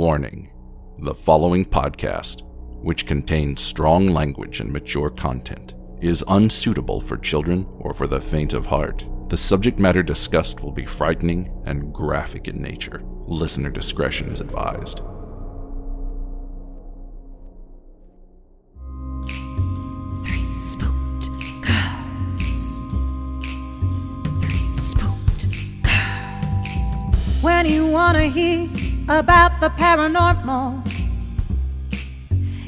Warning: the following podcast, which contains strong language and mature content, is unsuitable for children or for the faint of heart. The subject matter discussed will be frightening and graphic in nature. Listener discretion is advised. When you want to hear about the paranormal,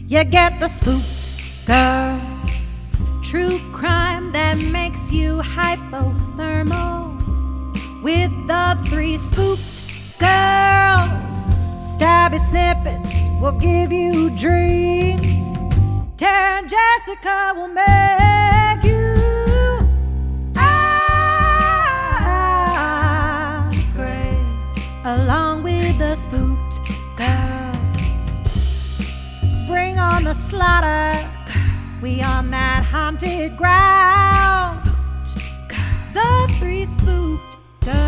you get the Spooked Girls. True crime that makes you hypothermal. With the three Spooked Girls. Stabby snippets will give you dreams. Tara and Jessica will make you along with the Spooked Girls. Bring on the slaughter. We on that haunted ground. Spooked Girls. The three Spooked Girls.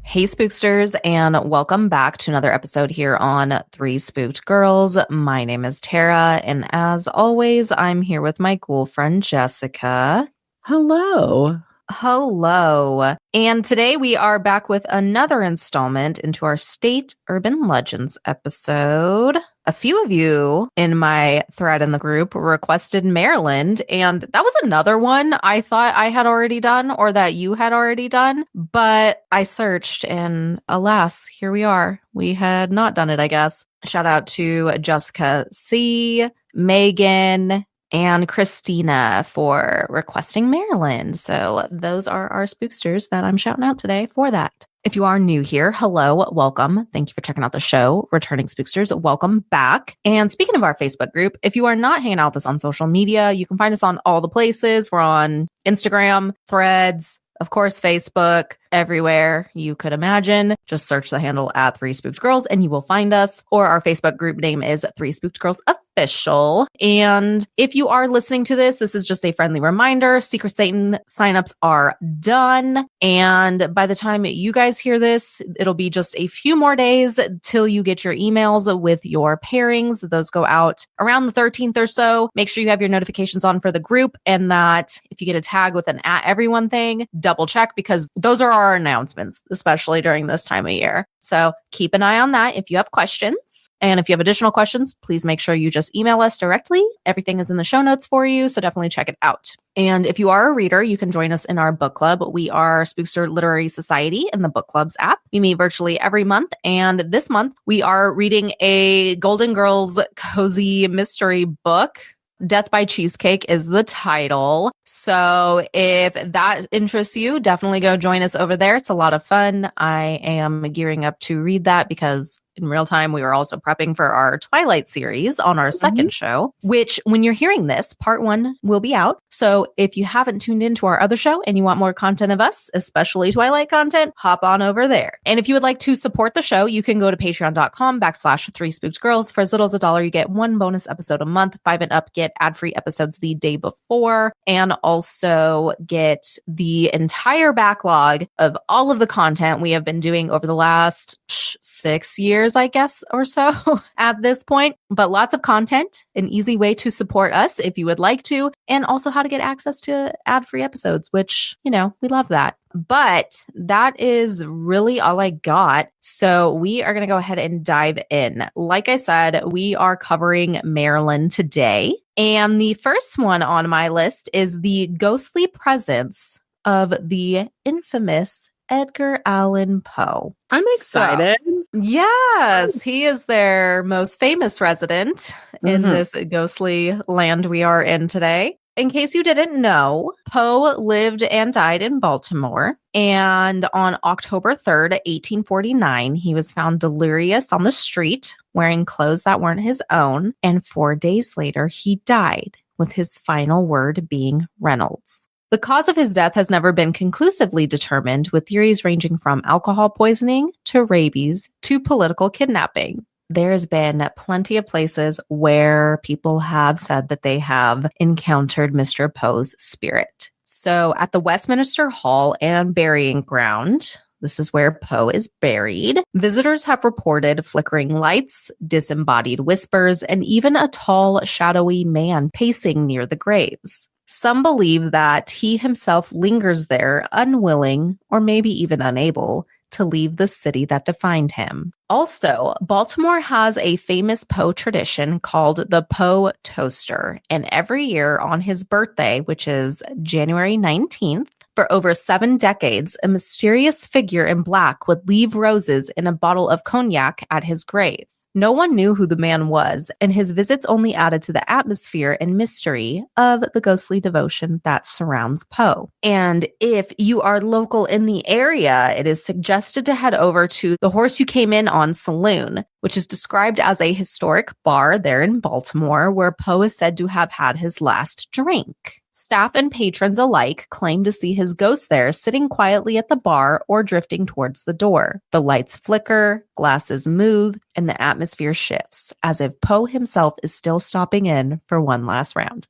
Hey Spooksters, and welcome back to another episode here on Three Spooked Girls. My name is Tara, and as always, I'm here with my cool friend Jessica. Hello. Hello. And today we are back with another installment into our State Urban Legends episode. A few of you in my thread in the group requested Maryland, and that was another one I thought I had already done or that you had already done, but I searched and alas, here we are. We had not done it, I guess. Shout out to Jessica C, Megan, and Christina for requesting Maryland. So those are our spooksters that I'm shouting out today for that. If you are new here, hello, welcome. Thank you for checking out the show. Returning spooksters, welcome back. And speaking of our Facebook group, if you are not hanging out with us on social media, you can find us on all the places. We're on Instagram, Threads, of course, Facebook, everywhere you could imagine. Just search the handle at Three Spooked Girls and you will find us. Or our Facebook group name is Three Spooked Girls Official. And if you are listening to this, this is just a friendly reminder. Secret Satan signups are done. And by the time you guys hear this, it'll be just a few more days till you get your emails with your pairings. Those go out around the 13th or so. Make sure you have your notifications on for the group and that if you get a tag with an @everyone thing, double check because those are our announcements, especially during this time of year. So keep an eye on that if you have questions. And if you have additional questions, please make sure you just email us directly. Everything is in the show notes for you, so definitely check it out. And if you are a reader, you can join us in our book club. We are Spookster Literary Society in the Bookclubs app. We meet virtually every month. And this month, we are reading a Golden Girls cozy mystery book. Death by Cheesecake is the title. So if that interests you, definitely go join us over there. It's a lot of fun. I am gearing up to read that because in real time, we were also prepping for our Twilight series on our second show, which when you're hearing this, part 1 will be out. So if you haven't tuned into our other show and you want more content of us, especially Twilight content, hop on over there. And if you would like to support the show, you can go to patreon.com/Three Spooked Girls. For as little as $1, you get one bonus episode a month. 5 and up get ad-free episodes the day before and also get the entire backlog of all of the content we have been doing over the last 6 years, I guess, or so at this point, but lots of content, an easy way to support us if you would like to, and also how to get access to ad-free episodes, which, you know, we love that. But that is really all I got. So we are going to go ahead and dive in. Like I said, we are covering Maryland today. And the first one on my list is the ghostly presence of the infamous Edgar Allan Poe. I'm excited. So, yes, he is their most famous resident in this ghostly land we are in today. In case you didn't know, Poe lived and died in Baltimore. And on October 3rd, 1849, he was found delirious on the street, wearing clothes that weren't his own. And 4 days later, he died, with his final word being Reynolds. The cause of his death has never been conclusively determined, with theories ranging from alcohol poisoning to rabies to political kidnapping. There's been plenty of places where people have said that they have encountered Mr. Poe's spirit. So at the Westminster Hall and Burying Ground, This is where Poe is buried. Visitors have reported flickering lights, disembodied whispers, and even a tall, shadowy man pacing near the graves. Some believe that he himself lingers there, unwilling, or maybe even unable, to leave the city that defined him. Also, Baltimore has a famous Poe tradition called the Poe Toaster, and every year on his birthday, which is January 19th, for over 7 decades, a mysterious figure in black would leave roses in a bottle of cognac at his grave. No one knew who the man was, and his visits only added to the atmosphere and mystery of the ghostly devotion that surrounds Poe. And if you are local in the area, it is suggested to head over to the Horse You Came In On Saloon, which is described as a historic bar there in Baltimore where Poe is said to have had his last drink. Staff and patrons alike claim to see his ghost there sitting quietly at the bar or drifting towards the door. The lights flicker, glasses move, and the atmosphere shifts, as if Poe himself is still stopping in for one last round.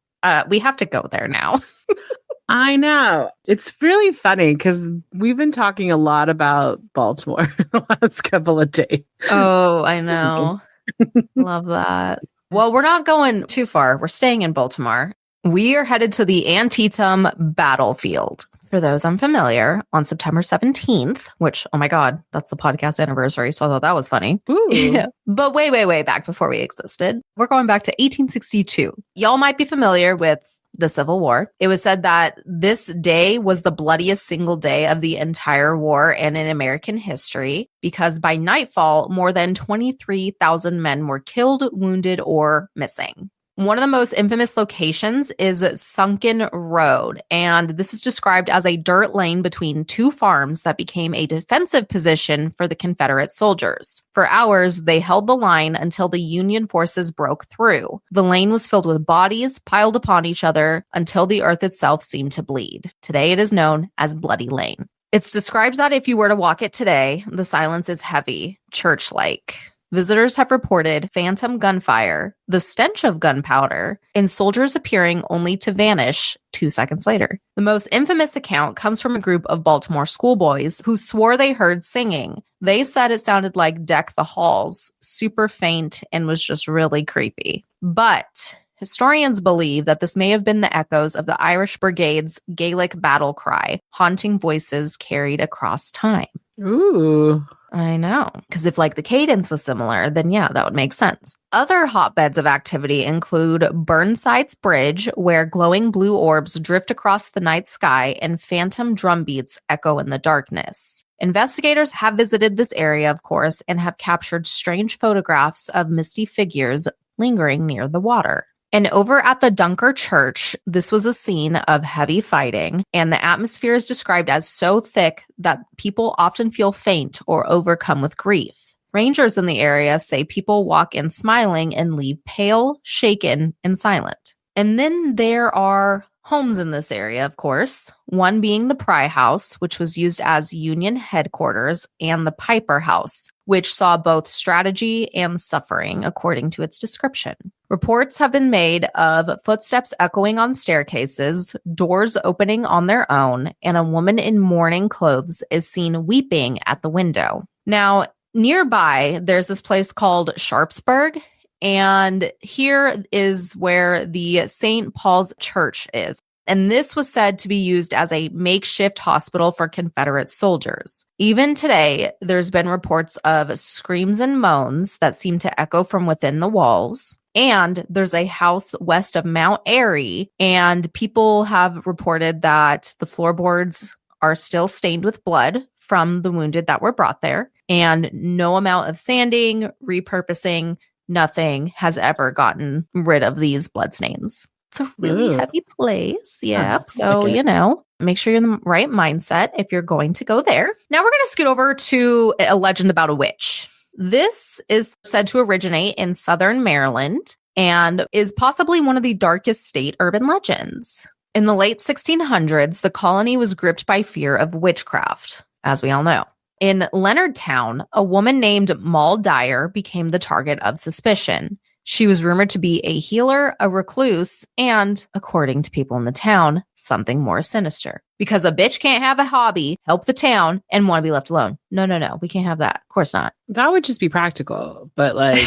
We have to go there now. I know. It's really funny because we've been talking a lot about Baltimore the last couple of days. Oh, I know. Love that. Well, we're not going too far. We're staying in Baltimore. We are headed to the Antietam battlefield. For those unfamiliar, on September 17th, which, oh my God, that's the podcast anniversary, so I thought that was funny. Ooh. But way back before we existed. We're going back to 1862. Y'all might be familiar with the Civil War. It was said that this day was the bloodiest single day of the entire war and in American history because by nightfall, more than 23,000 men were killed, wounded, or missing. One of the most infamous locations is Sunken Road, and this is described as a dirt lane between 2 farms that became a defensive position for the Confederate soldiers. For hours, they held the line until the Union forces broke through. The lane was filled with bodies piled upon each other until the earth itself seemed to bleed. Today, it is known as Bloody Lane. It's described that if you were to walk it today, the silence is heavy, church-like. Visitors have reported phantom gunfire, the stench of gunpowder, and soldiers appearing only to vanish 2 seconds later. The most infamous account comes from a group of Baltimore schoolboys who swore they heard singing. They said it sounded like Deck the Halls, super faint, and was just really creepy. But historians believe that this may have been the echoes of the Irish Brigade's Gaelic battle cry, haunting voices carried across time. Ooh. I know. Because if the cadence was similar, then yeah, that would make sense. Other hotbeds of activity include Burnside's Bridge, where glowing blue orbs drift across the night sky and phantom drum beats echo in the darkness. Investigators have visited this area, of course, and have captured strange photographs of misty figures lingering near the water. And over at the Dunker Church, this was a scene of heavy fighting, and the atmosphere is described as so thick that people often feel faint or overcome with grief. Rangers in the area say people walk in smiling and leave pale, shaken, and silent. And then there are homes in this area, of course, one being the Pry House, which was used as Union headquarters, and the Piper House, which saw both strategy and suffering, according to its description. Reports have been made of footsteps echoing on staircases, doors opening on their own, and a woman in mourning clothes is seen weeping at the window. Now, nearby, there's this place called Sharpsburg, and here is where the St. Paul's Church is. And this was said to be used as a makeshift hospital for Confederate soldiers. Even today, there's been reports of screams and moans that seem to echo from within the walls. And there's a house west of Mount Airy, and people have reported that the floorboards are still stained with blood from the wounded that were brought there. And no amount of sanding, repurposing, nothing has ever gotten rid of these bloodstains. It's a really heavy place. Yeah. So, make sure you're in the right mindset if you're going to go there. Now we're going to scoot over to a legend about a witch. This is said to originate in southern Maryland and is possibly one of the darkest state urban legends. In the late 1600s, the colony was gripped by fear of witchcraft, as we all know. In Leonardtown, a woman named Moll Dyer became the target of suspicion. She was rumored to be a healer, a recluse, and, according to people in the town, something more sinister. Because a bitch can't have a hobby, help the town, and want to be left alone. No. We can't have that. Of course not. That would just be practical. But like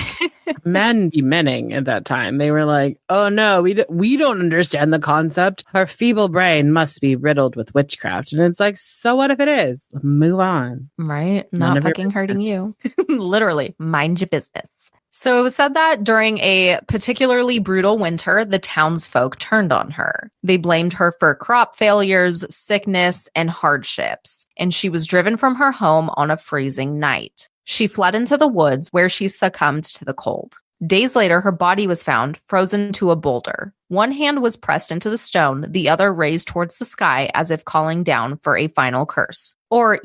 men be menning at that time. They were like, oh no, we don't understand the concept. Her feeble brain must be riddled with witchcraft. And it's like, so what if it is? Move on. Right? Not fucking hurting you. Literally, mind your business. So it was said that during a particularly brutal winter, the townsfolk turned on her. They blamed her for crop failures, sickness, and hardships, and she was driven from her home on a freezing night. She fled into the woods where she succumbed to the cold. Days later, her body was found frozen to a boulder. One hand was pressed into the stone, the other raised towards the sky as if calling down for a final curse. Or,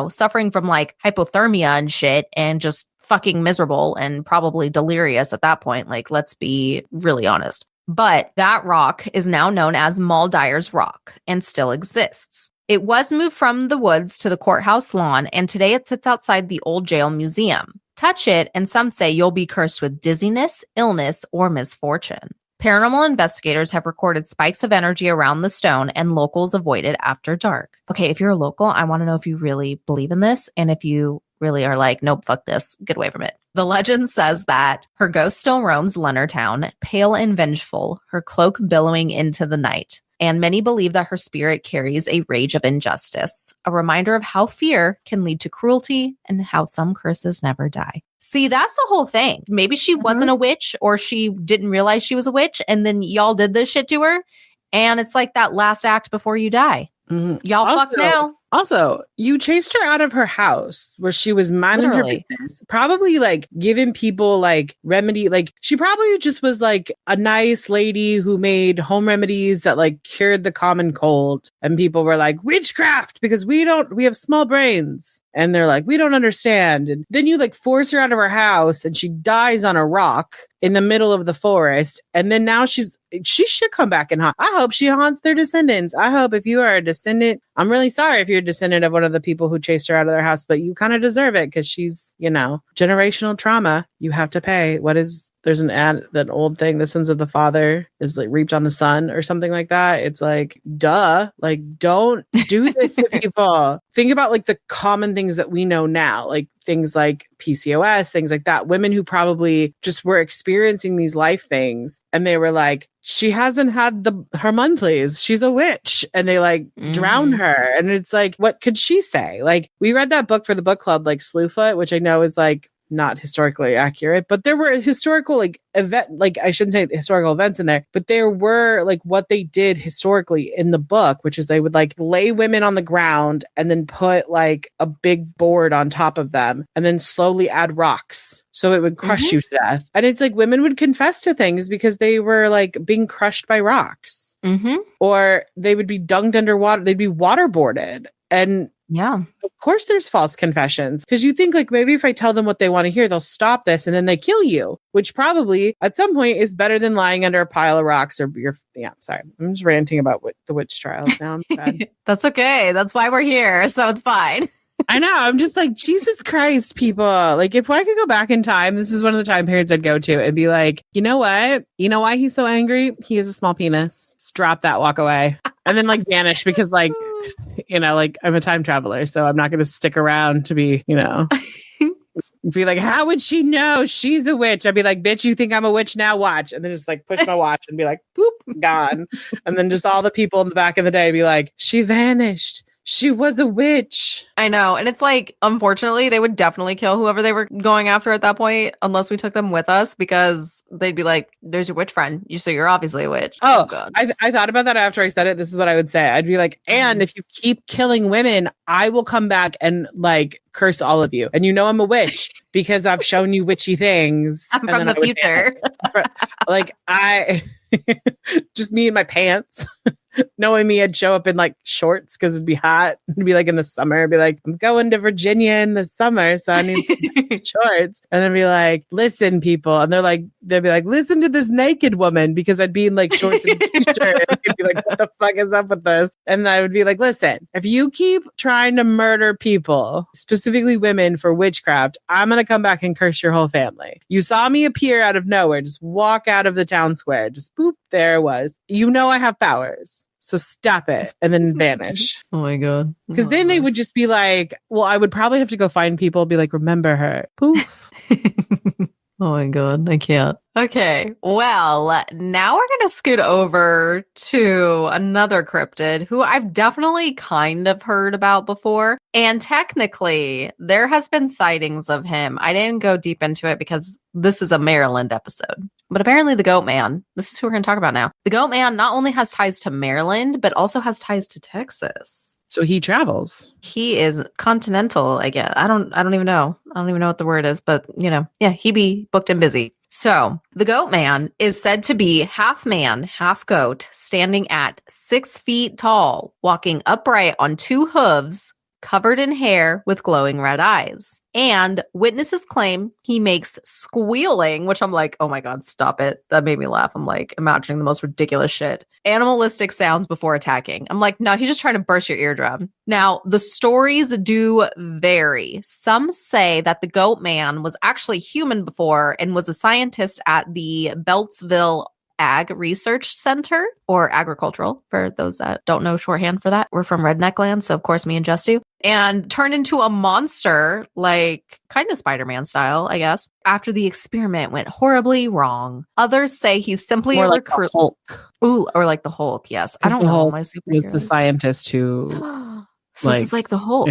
suffering from like hypothermia and shit and just fucking miserable and probably delirious at that point. Like, let's be really honest. But that rock is now known as Muldyer's Rock and still exists. It was moved from the woods to the courthouse lawn, and today it sits outside the old jail museum. Touch it, and some say you'll be cursed with dizziness, illness, or misfortune. Paranormal investigators have recorded spikes of energy around the stone, and locals avoid it after dark. Okay, if you're a local, I want to know if you really believe in this, and if you really are like, nope, fuck this, get away from it. The legend says that her ghost still roams Leonardtown, pale and vengeful, her cloak billowing into the night. And many believe that her spirit carries a rage of injustice, a reminder of how fear can lead to cruelty and how some curses never die. See, that's the whole thing. Maybe she wasn't a witch, or she didn't realize she was a witch, and then y'all did this shit to her. And it's like that last act before you die. Y'all fuck now. Also, you chased her out of her house where she was minding her business, probably like giving people like remedy. Like she probably just was like a nice lady who made home remedies that like cured the common cold. And people were like, witchcraft, because we have small brains. And they're like, we don't understand. And then you like force her out of her house and she dies on a rock in the middle of the forest. And then now she should come back and haunt. I hope she haunts their descendants. I hope if you are a descendant, I'm really sorry if you're a descendant of one of the people who chased her out of their house, but you kind of deserve it because she's, generational trauma. You have to pay. There's that old thing, the sins of the father is like reaped on the son or something like that. It's like, duh, like don't do this to people. Think about like the common things that we know now, like things like PCOS, things like that. Women who probably just were experiencing these life things and they were like, she hasn't had her monthlies. She's a witch. And they like drown her. And it's like, what could she say? Like we read that book for the book club, like Slewfoot, which I know is like not historically accurate, but there were historical I shouldn't say historical events in there, but there were like what they did historically in the book, which is they would like lay women on the ground and then put like a big board on top of them and then slowly add rocks. So it would crush you to death. And it's like women would confess to things because they were like being crushed by rocks or they would be dunked underwater. They'd be waterboarded. And yeah, of course there's false confessions because you think like maybe if I tell them what they want to hear, they'll stop this and then they kill you, which probably at some point is better than lying under a pile of rocks or sorry. I'm just ranting about the witch trials now. I'm bad. That's okay. That's why we're here. So it's fine. I know. I'm just like, Jesus Christ, people. Like, if I could go back in time, this is one of the time periods I'd go to and be like, you know what? You know why he's so angry? He has a small penis. Just drop that, walk away. And then like vanish because like, like I'm a time traveler. So I'm not going to stick around to be, be like, how would she know she's a witch? I'd be like, bitch, you think I'm a witch now? Watch. And then just like push my watch and be like, boop, gone. And then just all the people in the back of the day be like, she vanished. She was a witch. I know. And it's like, unfortunately, they would definitely kill whoever they were going after at that point, unless we took them with us, because they'd be like, there's your witch friend. So you're obviously a witch. Oh, God. I thought about that after I said it. This is what I would say. I'd be like, and if you keep killing women, I will come back and like curse all of you. And I'm a witch because I've shown you witchy things. I'm from the future. Like I... just me in my pants. Knowing me, I'd show up in like shorts because it'd be hot. It'd be like in the summer. I'd be like, I'm going to Virginia in the summer, so I need some shorts. And I'd be like, listen, people. And they'd be like, listen to this naked woman, because I'd be in like shorts and a t-shirt. And they'd be like, what the fuck is up with this? And I would be like, listen, if you keep trying to murder people, specifically women, for witchcraft, I'm going to come back and curse your whole family. You saw me appear out of nowhere, just walk out of the town square, just boop, there it was. You know I have powers. So stop it, and then vanish. Oh my God. Because then they would just be like, well, I would probably have to go find people, be like, remember her. Poof. Oh my God, I can't. Okay, well, now we're going to scoot over to another cryptid who I've definitely kind of heard about before. And technically, there has been sightings of him. I didn't go deep into it because this is a Maryland episode. But apparently the Goat Man, this is who we're going to talk about now. The Goat Man not only has ties to Maryland, but also has ties to Texas. So he travels. He is continental, I guess. I don't even know. I don't even know what the word is, but he be booked and busy. So the Goat Man is said to be half man, half goat, standing at 6 feet tall, walking upright on 2 hooves, covered in hair with glowing red eyes. And witnesses claim he makes squealing, which I'm like, oh my God, stop it. That made me laugh. I'm like imagining the most ridiculous shit. Animalistic sounds before attacking. I'm like, no, he's just trying to burst your eardrum. Now, the stories do vary. Some say that the Goat Man was actually human before and was a scientist at the Beltsville Ag Research Center, or agricultural, for those that don't know shorthand for that. We're from redneck land, so of course me and Jess do. And turned into a monster, like kind of Spider-Man style, I guess, after the experiment went horribly wrong. Others say he's simply more a like the Hulk. Ooh, or like the Hulk, yes. I don't know my superheroes. Was the scientist who... So this is like the Hulk.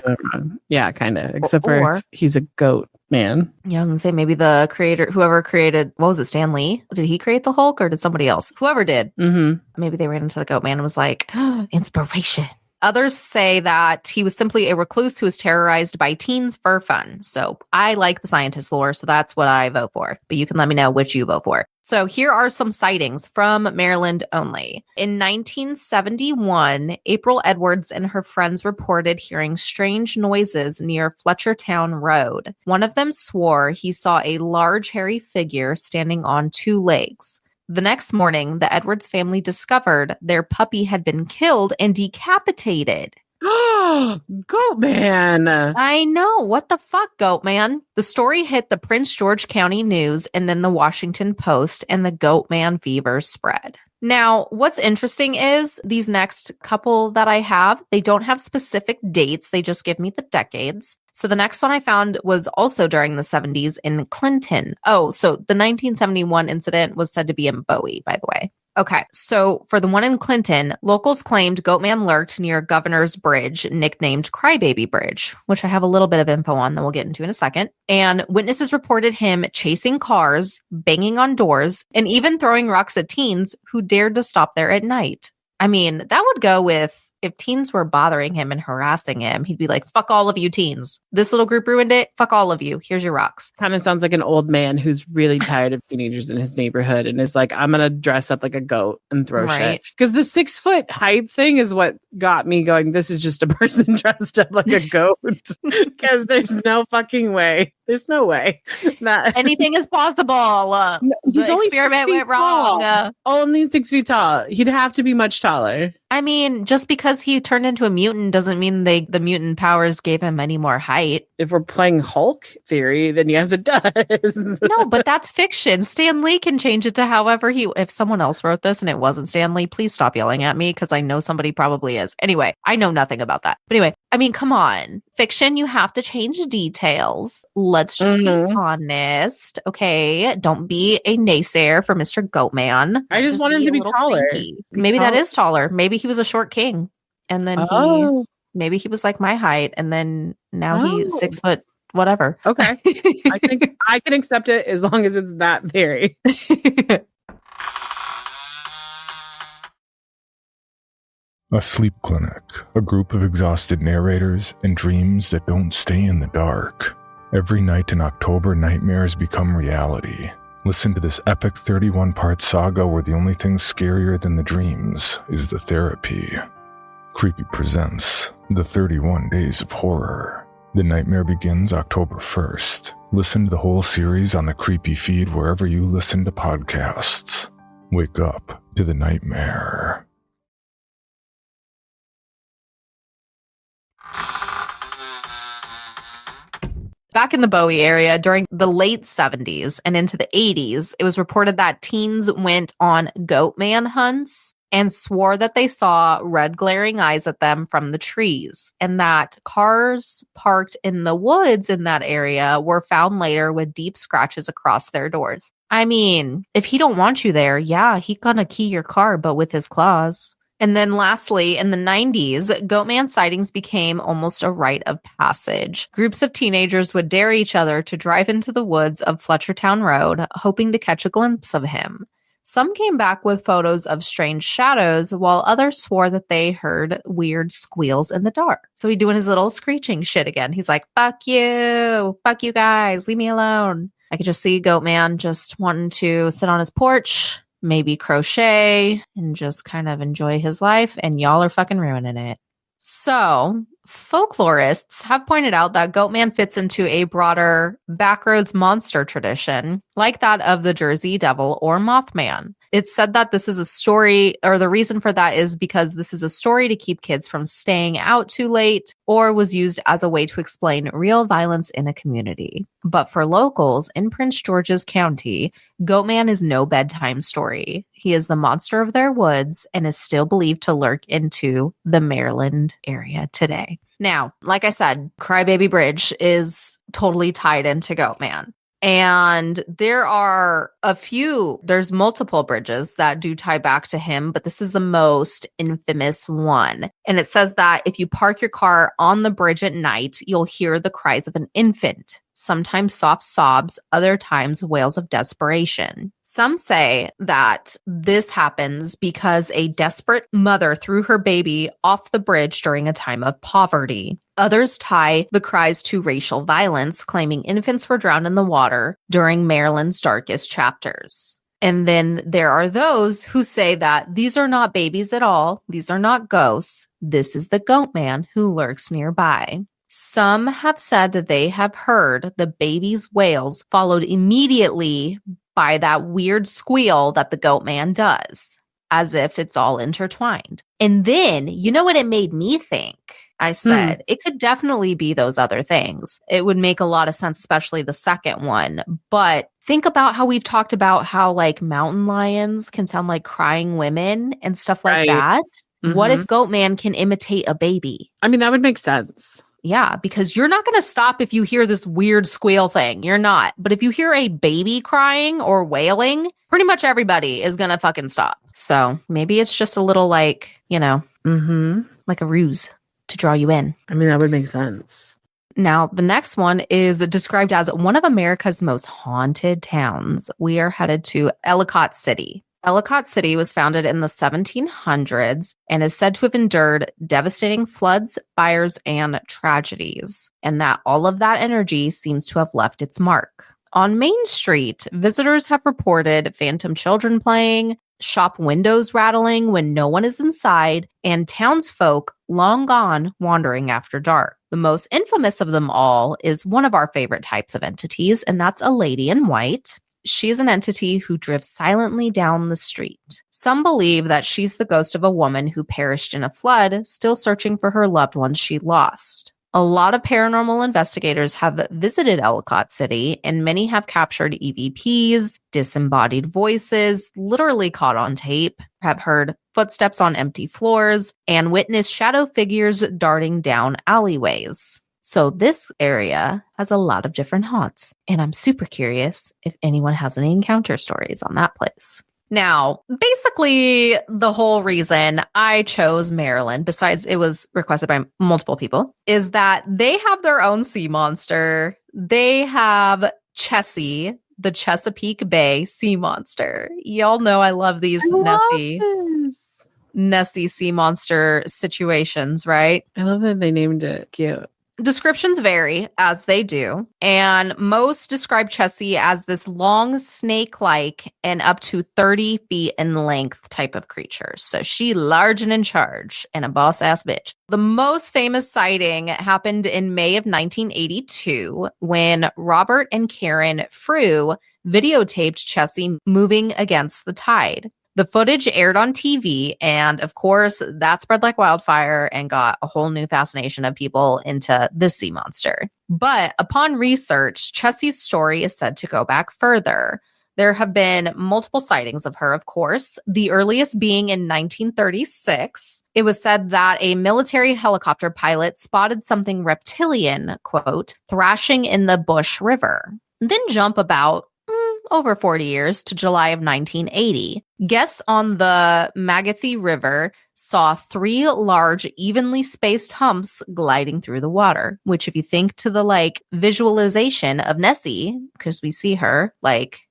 Yeah, kind of. Except for he's a goat man. Yeah, I was going to say maybe the creator, whoever created, what was it, Stan Lee? Did he create the Hulk or did somebody else? Whoever did. Mm-hmm. Maybe they ran into the Goat Man and was like, inspiration. Others say that he was simply a recluse who was terrorized by teens for fun. So I like the scientist lore, so that's what I vote for. But you can let me know which you vote for. So here are some sightings from Maryland only. In 1971, April Edwards and her friends reported hearing strange noises near Fletchertown Road. One of them swore he saw a large hairy figure standing on 2 legs. The next morning, the Edwards family discovered their puppy had been killed and decapitated. Goat Man. I know. What the fuck, Goat Man? The story hit the Prince George County News and then the Washington Post, and the Goat Man fever spread. Now, what's interesting is these next couple that I have, they don't have specific dates. They just give me the decades. So the next one I found was also during the 70s in Clinton. Oh, so the 1971 incident was said to be in Bowie, by the way. Okay, so for the one in Clinton, locals claimed Goat Man lurked near Governor's Bridge, nicknamed Crybaby Bridge, which I have a little bit of info on that we'll get into in a second. And witnesses reported him chasing cars, banging on doors, and even throwing rocks at teens who dared to stop there at night. I mean, that would go with if teens were bothering him and harassing him, he'd be like, fuck all of you teens. This little group ruined it. Fuck all of you. Here's your rocks. Kind of sounds like an old man who's really tired of teenagers in his neighborhood and is like, I'm going to dress up like a goat and throw shit. Because the 6 foot height thing is what got me going, this is just a person dressed up like a goat. Because there's no fucking way. There's no way. Anything is possible. He's the only experiment went wrong. Only 6 feet tall. He'd have to be much taller. I mean, just because he turned into a mutant doesn't mean the mutant powers gave him any more height. If we're playing Hulk theory, then yes, it does. No, but that's fiction. Stan Lee can change it to however if someone else wrote this and it wasn't Stan Lee, please stop yelling at me because I know somebody probably is. Anyway, I know nothing about that. But anyway, I mean, come on. Fiction, you have to change details. Let's just be honest. Okay, don't be a naysayer for Mr. Goatman. I just want him to be taller. Maybe that is taller. Maybe he was a short king. And then maybe he was like my height. And then now he's 6 foot, whatever. Okay. I think I can accept it as long as it's that theory. A sleep clinic, a group of exhausted narrators and dreams that don't stay in the dark. Every night in October, nightmares become reality. Listen to this epic 31-part saga where the only thing scarier than the dreams is the therapy. Creepy presents The 31 Days of Horror. The nightmare begins October 1st. Listen to the whole series on the Creepy feed wherever you listen to podcasts. Wake up to the nightmare. Back in the Bowie area during the late 70s and into the 80s, it was reported that teens went on goat man hunts and swore that they saw red glaring eyes at them from the trees, and that cars parked in the woods in that area were found later with deep scratches across their doors. I mean, if he don't want you there, yeah, he gonna key your car, but with his claws. And then lastly, in the 90s, Goatman sightings became almost a rite of passage. Groups of teenagers would dare each other to drive into the woods of Fletchertown Road, hoping to catch a glimpse of him. Some came back with photos of strange shadows, while others swore that they heard weird squeals in the dark. So he's doing his little screeching shit again. He's like, fuck you guys, leave me alone. I could just see Goatman just wanting to sit on his porch, maybe crochet, and just kind of enjoy his life, and y'all are fucking ruining it. So, folklorists have pointed out that Goatman fits into a broader backroads monster tradition, like that of the Jersey Devil or Mothman. It's said that this is a story, or the reason for that is because this is a story to keep kids from staying out too late, or was used as a way to explain real violence in a community. But for locals in Prince George's County, Goatman is no bedtime story. He is the monster of their woods and is still believed to lurk into the Maryland area today. Now, like I said, Crybaby Bridge is totally tied into Goatman. And there's multiple bridges that do tie back to him, but this is the most infamous one. And it says that if you park your car on the bridge at night, you'll hear the cries of an infant, sometimes soft sobs, other times wails of desperation. Some say that this happens because a desperate mother threw her baby off the bridge during a time of poverty. Others tie the cries to racial violence, claiming infants were drowned in the water during Maryland's darkest chapters. And then there are those who say that these are not babies at all. These are not ghosts. This is the Goatman who lurks nearby. Some have said that they have heard the baby's wails followed immediately by that weird squeal that the Goatman does, as if it's all intertwined. And then, you know what it made me think? I said, it could definitely be those other things. It would make a lot of sense, especially the second one. But think about how we've talked about how like mountain lions can sound like crying women and stuff like that. Mm-hmm. What if Goatman can imitate a baby? I mean, that would make sense. Yeah, because you're not going to stop if you hear this weird squeal thing. You're not. But if you hear a baby crying or wailing, pretty much everybody is going to fucking stop. So maybe it's just a little like, like a ruse to draw you in. I mean, that would make sense. Now, the next one is described as one of America's most haunted towns. We are headed to Ellicott City. Ellicott City was founded in the 1700s and is said to have endured devastating floods, fires, and tragedies, and that all of that energy seems to have left its mark. On Main Street, visitors have reported phantom children playing, shop windows rattling when no one is inside, and townsfolk long gone wandering after dark. The most infamous of them all is one of our favorite types of entities, and that's a lady in white. She's an entity who drifts silently down the street. Some believe that she's the ghost of a woman who perished in a flood, still searching for her loved ones she lost. A lot of paranormal investigators have visited Ellicott City, and many have captured EVPs, disembodied voices, literally caught on tape, have heard footsteps on empty floors, and witnessed shadow figures darting down alleyways. So this area has a lot of different haunts, and I'm super curious if anyone has any encounter stories on that place. Now, basically, the whole reason I chose Maryland, besides it was requested by multiple people, is that they have their own sea monster. They have Chessie, the Chesapeake Bay sea monster. Y'all know I love these Nessie sea monster situations, right? I love that they named it cute. Descriptions vary, as they do, and most describe Chessie as this long snake-like and up to 30 feet in length type of creature. So she large and in charge and a boss-ass bitch. The most famous sighting happened in May of 1982 when Robert and Karen Frew videotaped Chessie moving against the tide. The footage aired on TV, and of course, that spread like wildfire and got a whole new fascination of people into this sea monster. But upon research, Chessie's story is said to go back further. There have been multiple sightings of her, of course, the earliest being in 1936. It was said that a military helicopter pilot spotted something reptilian, quote, thrashing in the Bush River. Then jump about over 40 years to July of 1980. Guests on the Magathie River saw 3 large, evenly spaced humps gliding through the water, which if you think to the visualization of Nessie, because we see her,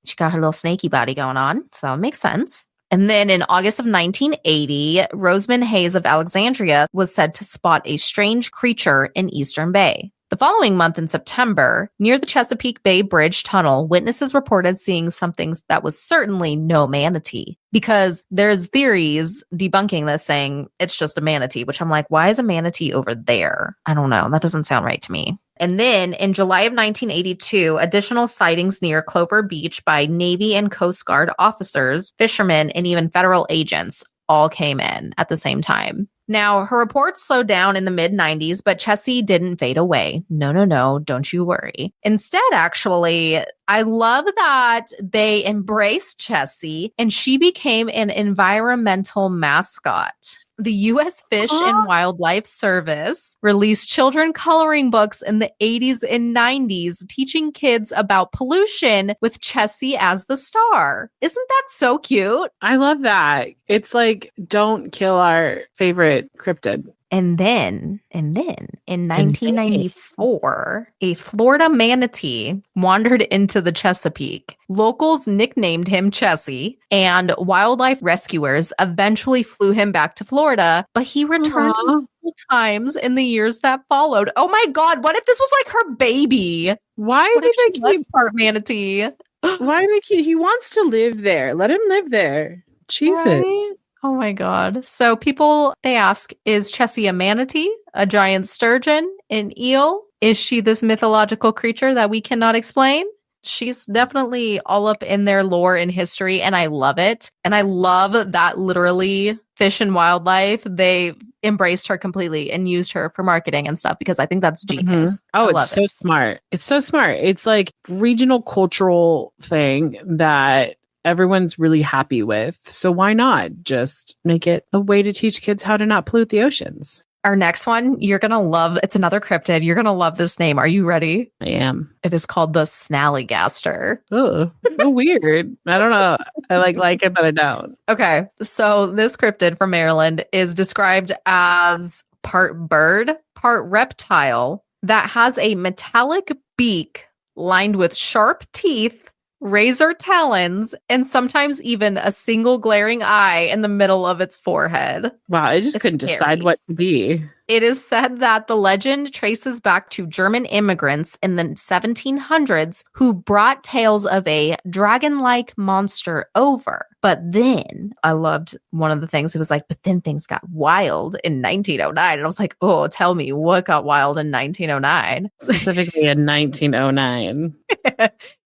she got her little snaky body going on. So it makes sense. And then in August of 1980, Rosamund Hayes of Alexandria was said to spot a strange creature in Eastern Bay. The following month in September, near the Chesapeake Bay Bridge Tunnel, witnesses reported seeing something that was certainly no manatee, because there's theories debunking this saying it's just a manatee, which I'm like, why is a manatee over there? I don't know. That doesn't sound right to me. And then in July of 1982, additional sightings near Clover Beach by Navy and Coast Guard officers, fishermen, and even federal agents all came in at the same time. Now, her reports slowed down in the mid-90s, but Chessie didn't fade away. No, don't you worry. Instead, actually, I love that they embraced Chessie and she became an environmental mascot. The U.S. Fish and Wildlife Service released children coloring books in the 80s and 90s, teaching kids about pollution with Chessie as the star. Isn't that so cute? I love that. It's like, don't kill our favorite cryptid. And then in 1994, a Florida manatee wandered into the Chesapeake. Locals nicknamed him Chessie, and wildlife rescuers eventually flew him back to Florida, but he returned multiple times in the years that followed. Oh my God, what if this was like her baby? Why what did if they keep part manatee? Why do they keep? He wants to live there. Let him live there. Jesus. Right? Oh my God. So people, they ask, is Chessie a manatee, a giant sturgeon, an eel? Is she this mythological creature that we cannot explain? She's definitely all up in their lore and history, and I love it. And I love that literally Fish and Wildlife, they embraced her completely and used her for marketing and stuff, because I think that's genius. Oh, it's so smart. It's so smart. It's like regional cultural thing that everyone's really happy with. So why not just make it a way to teach kids how to not pollute the oceans? Our next one, you're going to love. It's another cryptid. You're going to love this name. Are you ready? I am. It is called the Snallygaster. Oh, so weird. I don't know. I like it, but I don't. Okay. So this cryptid from Maryland is described as part bird, part reptile that has a metallic beak lined with sharp teeth, razor talons, and sometimes even a single glaring eye in the middle of its forehead. Wow, I just couldn't decide what to be. It is said that the legend traces back to German immigrants in the 1700s who brought tales of a dragon-like monster over. But then, I loved one of the things, it was like, but then things got wild in 1909. And I was like, oh, tell me what got wild in 1909? Specifically in 1909.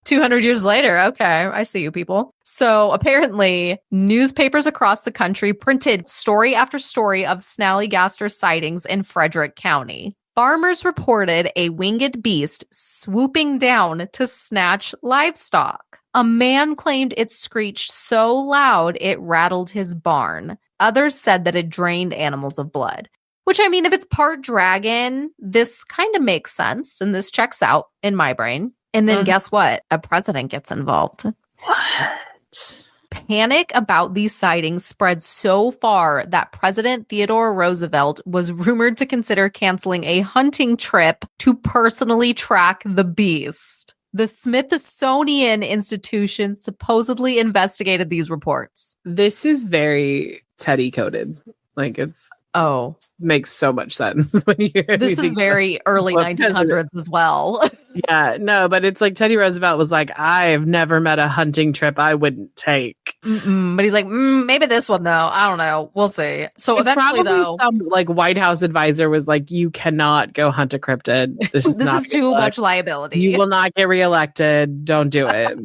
200 years later. Okay, I see you people. So apparently, newspapers across the country printed story after story of Snallygaster sightings in Frederick County. Farmers reported a winged beast swooping down to snatch livestock. A man claimed it screeched so loud it rattled his barn. Others said that it drained animals of blood. Which, I mean, if it's part dragon, this kind of makes sense, and this checks out in my brain. And then guess what? A president gets involved. What? Panic about these sightings spread so far that President Theodore Roosevelt was rumored to consider canceling a hunting trip to personally track the beast. The Smithsonian Institution supposedly investigated these reports. This is very Teddy coded. Like, it's Oh. Makes so much sense when you hear this is very early 1900s as well. Yeah, no, but it's like Teddy Roosevelt was like, I've never met a hunting trip I wouldn't take. But he's like, maybe this one though. I don't know. We'll see. So it's eventually, probably though, some like White House advisor was like, you cannot go hunt a cryptid. This is too much liability. You will not get reelected. Don't do it.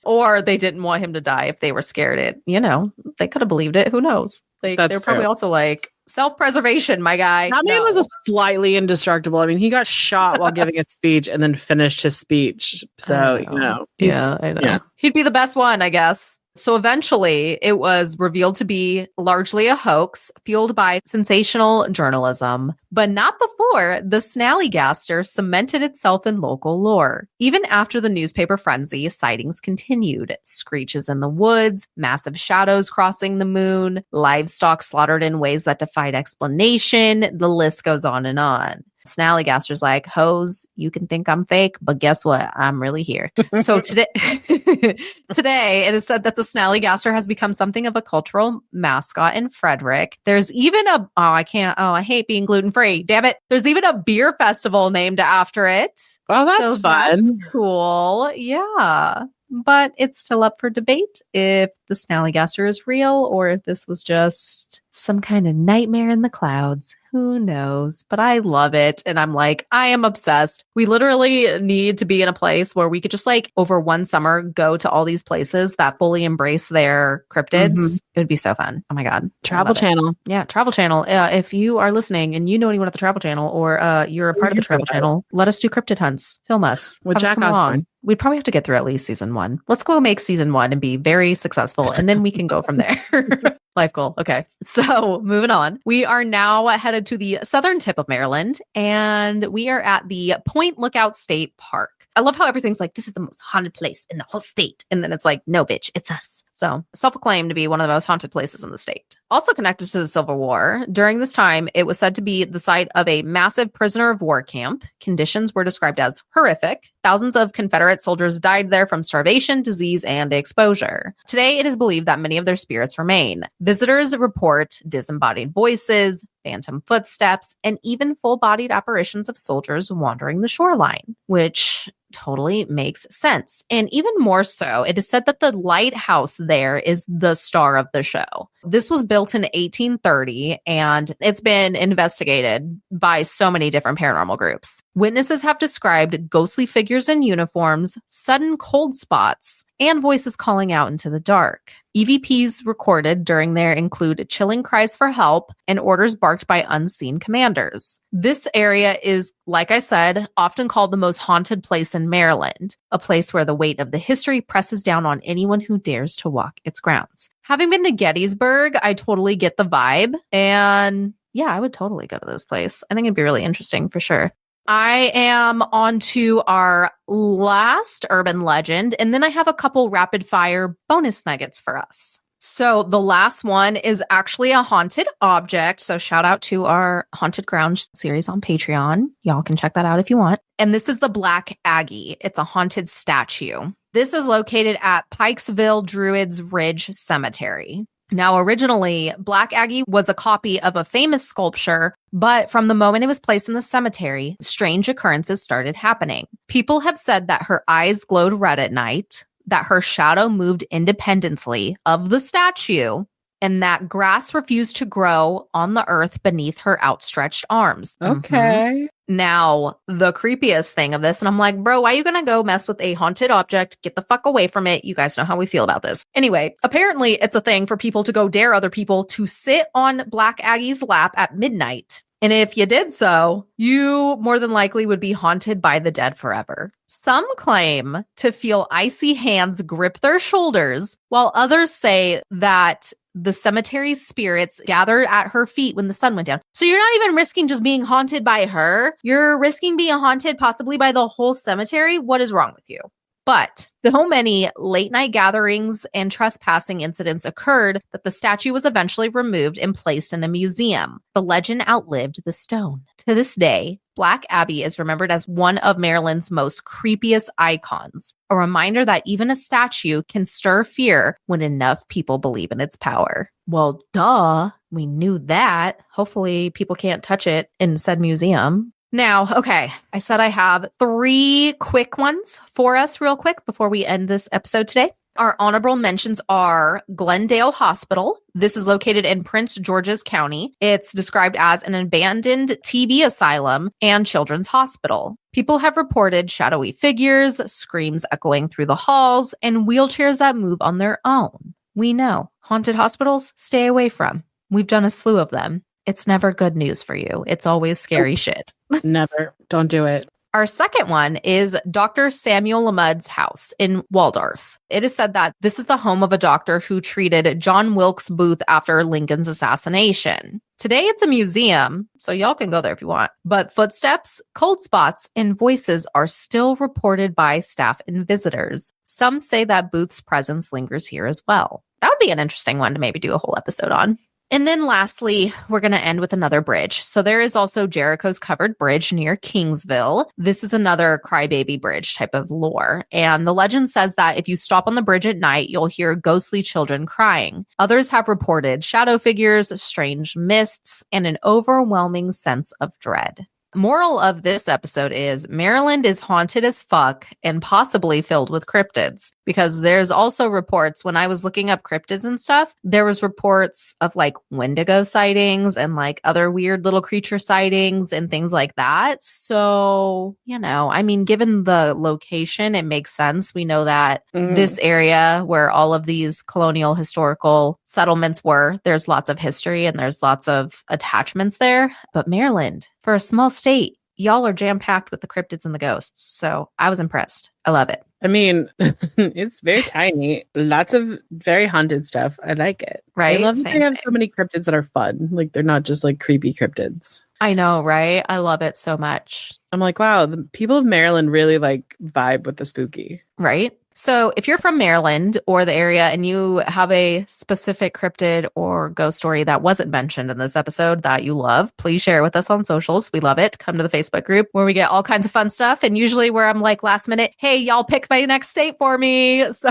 Or they didn't want him to die if they were scared. They could have believed it. Who knows? Like they're probably also like self-preservation, my guy. That man was a slightly indestructible. I mean, he got shot while giving a speech and then finished his speech. So, I know. Yeah. He'd be the best one, I guess. So eventually it was revealed to be largely a hoax fueled by sensational journalism, but not before the Snallygaster cemented itself in local lore. Even after the newspaper frenzy, sightings continued. Screeches in the woods, massive shadows crossing the moon, livestock slaughtered in ways that defied explanation. The list goes on and on. Snallygaster's like, hoes, you can think I'm fake, but guess what? I'm really here. So today it is said that the Snallygaster has become something of a cultural mascot in Frederick. There's even I hate being gluten-free. Damn it. There's even a beer festival named after it. Oh, that's fun. That's cool. Yeah. But it's still up for debate if the Snallygaster is real or if this was just some kind of nightmare in the clouds. Who knows? But I love it. And I'm like, I am obsessed. We literally need to be in a place where we could just like over one summer go to all these places that fully embrace their cryptids. Mm-hmm. It would be so fun. Oh my God. Travel Channel. Yeah, Travel Channel. If you are listening and you know anyone at the Travel Channel or you're a part of the Travel Channel, let us do cryptid hunts. Film us. With Jack Osborne. We'd probably have to get through at least season 1. Let's go make season 1 and be very successful. And then we can go from there. Life goal. Okay. So moving on. We are now headed to the southern tip of Maryland and we are at the Point Lookout State Park. I love how everything's like, this is the most haunted place in the whole state. And then it's like, no, bitch, it's us. So self-acclaimed to be one of the most haunted places in the state. Also connected to the Civil War, during this time, it was said to be the site of a massive prisoner of war camp. Conditions were described as horrific. Thousands of Confederate soldiers died there from starvation, disease, and exposure. Today, it is believed that many of their spirits remain. Visitors report disembodied voices, phantom footsteps, and even full-bodied apparitions of soldiers wandering the shoreline, which totally makes sense. And even more so, it is said that the lighthouse there is the star of the show. This was built in 1830 and it's been investigated by so many different paranormal groups. Witnesses have described ghostly figures in uniforms, sudden cold spots, and voices calling out into the dark. EVPs recorded during there include chilling cries for help and orders barked by unseen commanders. This area is, like I said, often called the most haunted place in Maryland, a place where the weight of the history presses down on anyone who dares to walk its grounds. Having been to Gettysburg, I totally get the vibe. And yeah, I would totally go to this place. I think it'd be really interesting for sure. I am on to our last urban legend, and then I have a couple rapid fire bonus nuggets for us. So the last one is actually a haunted object. So shout out to our Haunted Ground series on Patreon. Y'all can check that out if you want. And this is the Black Aggie. It's a haunted statue. This is located at Pikesville Druids Ridge Cemetery. Now, originally, Black Aggie was a copy of a famous sculpture, but from the moment it was placed in the cemetery, strange occurrences started happening. People have said that her eyes glowed red at night, that her shadow moved independently of the statue, and that grass refused to grow on the earth beneath her outstretched arms. Okay. Now, the creepiest thing of this, and I'm like, bro, why are you going to go mess with a haunted object? Get the fuck away from it. You guys know how we feel about this. Anyway, apparently it's a thing for people to go dare other people to sit on Black Aggie's lap at midnight. And if you did so, you more than likely would be haunted by the dead forever. Some claim to feel icy hands grip their shoulders, while others say that the cemetery's spirits gathered at her feet when the sun went down. So you're not even risking just being haunted by her. You're risking being haunted possibly by the whole cemetery. What is wrong with you? But so many late night gatherings and trespassing incidents occurred that the statue was eventually removed and placed in a museum. The legend outlived the stone. To this day, Black Abbey is remembered as one of Maryland's most creepiest icons, a reminder that even a statue can stir fear when enough people believe in its power. Well, duh, we knew that. Hopefully people can't touch it in said museum. Now, okay, I said I have 3 quick ones for us real quick before we end this episode today. Our honorable mentions are Glendale Hospital. This is located in Prince George's County. It's described as an abandoned TB asylum and children's hospital. People have reported shadowy figures, screams echoing through the halls, and wheelchairs that move on their own. We know haunted hospitals, stay away from. We've done a slew of them. It's never good news for you. It's always scary shit. Never. Don't do it. Our second one is Dr. Samuel Lamud's house in Waldorf. It is said that this is the home of a doctor who treated John Wilkes Booth after Lincoln's assassination. Today it's a museum, so y'all can go there if you want. But footsteps, cold spots, and voices are still reported by staff and visitors. Some say that Booth's presence lingers here as well. That would be an interesting one to maybe do a whole episode on. And then lastly, we're going to end with another bridge. So there is also Jericho's Covered Bridge near Kingsville. This is another crybaby bridge type of lore. And the legend says that if you stop on the bridge at night, you'll hear ghostly children crying. Others have reported shadow figures, strange mists, and an overwhelming sense of dread. Moral of this episode is Maryland is haunted as fuck and possibly filled with cryptids, because there's also reports when I was looking up cryptids and stuff, there was reports of like Wendigo sightings and like other weird little creature sightings and things like that. So, you know, I mean, given the location, it makes sense. We know that this area where all of these colonial historical settlements were, there's lots of history and there's lots of attachments there. But Maryland, for a small state, y'all are jam-packed with the cryptids and the ghosts. So I was impressed. I love it. I mean, it's very tiny. Lots of very haunted stuff. I like it. Right? I love that they have so many cryptids that are fun. Like, they're not just like creepy cryptids. I know, right? I love it so much. I'm like, wow, the people of Maryland really like vibe with the spooky. Right? So if you're from Maryland or the area and you have a specific cryptid or ghost story that wasn't mentioned in this episode that you love, please share it with us on socials. We love it. Come to the Facebook group where we get all kinds of fun stuff. And usually where I'm like last minute, hey, y'all pick my next state for me. So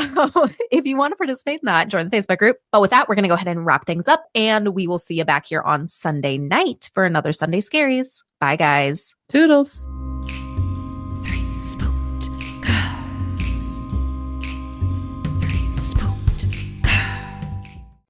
if you want to participate in that, join the Facebook group. But with that, we're going to go ahead and wrap things up. And we will see you back here on Sunday night for another Sunday Scaries. Bye, guys. Toodles.